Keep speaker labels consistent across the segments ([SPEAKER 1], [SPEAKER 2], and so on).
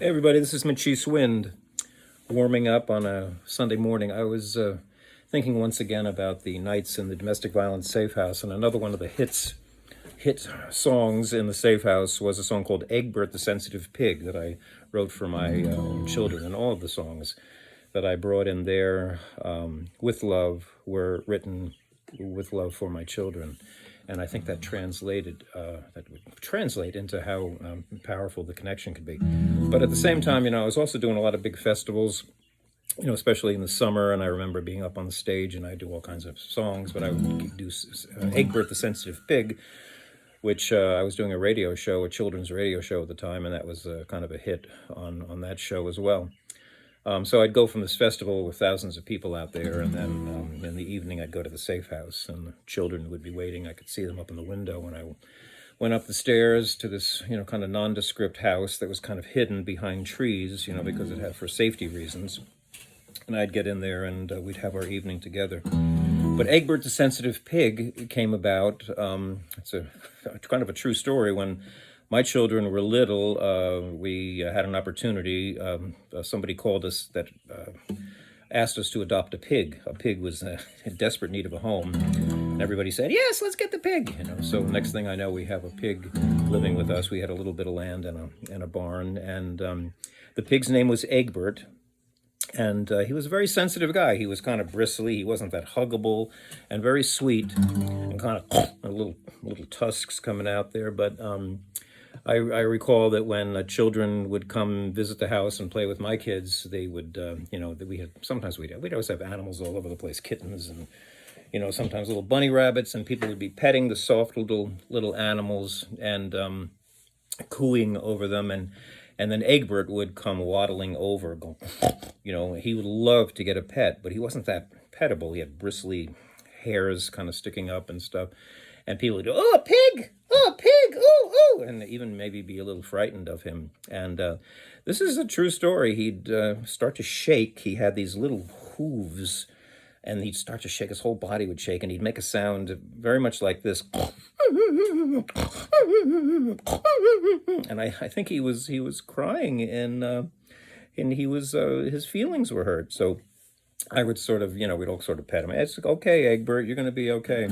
[SPEAKER 1] Hey everybody, this is Matisse Wind, warming up on a Sunday morning. I was thinking once again about the nights in the domestic violence safe house, and another one of the hit songs in the safe house was a song called Egbert the Sensitive Pig that I wrote for my own children, and all of the songs that I brought in there with love were written with love for my children. And I think that would translate into how powerful the connection could be. But at the same time, I was also doing a lot of big festivals, especially in the summer. And I remember being up on the stage, and I do all kinds of songs. But I would do Egbert the Sensitive Pig, which I was doing a children's radio show at the time, and that was kind of a hit on that show as well. So I'd go from this festival with thousands of people out there, and then in the evening I'd go to the safe house, and the children would be waiting. I could see them up in the window when I went up the stairs to this, kind of nondescript house that was kind of hidden behind trees, because it had for safety reasons. And I'd get in there, and we'd have our evening together. But Egbert the Sensitive Pig came about. It's a kind of a true story. When my children were little, we had an opportunity. Somebody called us that asked us to adopt a pig. A pig was in desperate need of a home. And everybody said, yes, let's get the pig. So next thing I know, we have a pig living with us. We had a little bit of land and a barn. And the pig's name was Egbert. And he was a very sensitive guy. He was kind of bristly. He wasn't that huggable, and very sweet, and kind of little tusks coming out there. But I recall that when children would come visit the house and play with my kids, they would, we'd always have animals all over the place, kittens and, sometimes little bunny rabbits, and people would be petting the soft little animals and cooing over them. And then Egbert would come waddling over, going, he would love to get a pet, but he wasn't that pettable. He had bristly hairs kind of sticking up and stuff. And people would go, oh, a pig, ooh, and even maybe be a little frightened of him. And this is a true story. He'd start to shake. He had these little hooves, and he'd start to shake. His whole body would shake, and he'd make a sound very much like this. And I think he was crying, and he was his feelings were hurt. So I would sort of, we'd all sort of pet him. It's like, okay, Egbert, you're going to be okay.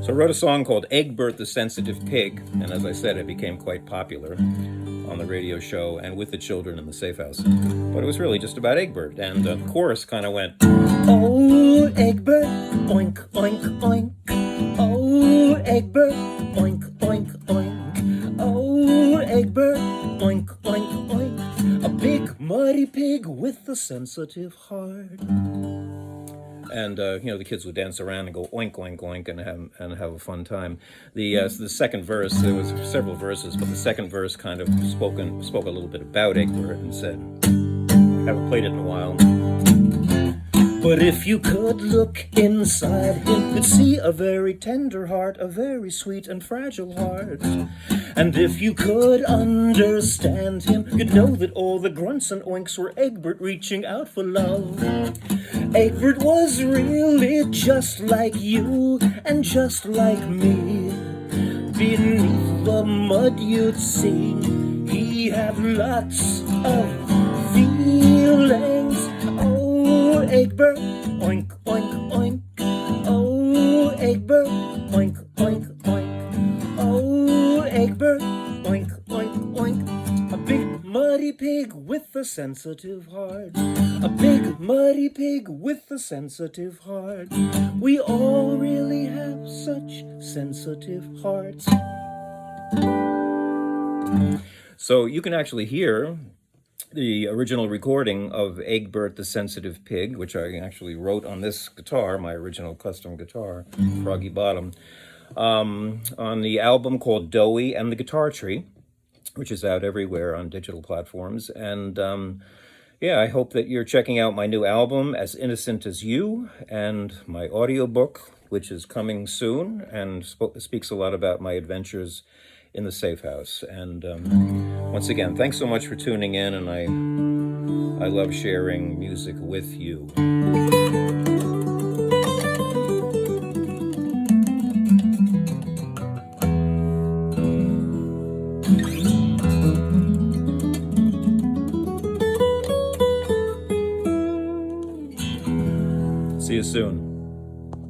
[SPEAKER 1] So I wrote a song called Egbert the Sensitive Pig, and as I said, it became quite popular on the radio show and with the children in the safe house. But it was really just about Egbert, and the chorus kind of went, oh, Egbert, oink, oink, oink. Oh, Egbert, oink, oink, oink. Oh, Egbert, oink, oink, oink. A big muddy pig with a sensitive heart. And the kids would dance around and go oink, oink, oink, and have a fun time. The second verse, there was several verses, but the second verse kind of spoke a little bit about Egbert and said, haven't played it in a while. But if you could look inside him, you'd see a very tender heart, a very sweet and fragile heart. And if you could understand him, you'd know that all the grunts and oinks were Egbert reaching out for love. Egbert was really just like you and just like me. Beneath the mud you'd see he had lots of feelings. Oh, Egbert, oink, oink, oink. Oh, Egbert, oink, oink, oink. Oh, Egbert, oink, oink, oink. A big muddy pig with a sensitive heart. A big muddy pig with a sensitive heart. We all really have such sensitive hearts. So you can actually hear the original recording of Egbert the Sensitive Pig, which I actually wrote on this guitar, my original custom guitar, Froggy Bottom, on the album called Doughy and the Guitar Tree, which is out everywhere on digital platforms. And I hope that you're checking out my new album, As Innocent as You, and my audiobook, which is coming soon and speaks a lot about my adventures in the safe house. And once again, thanks so much for tuning in, and I love sharing music with you. you soon.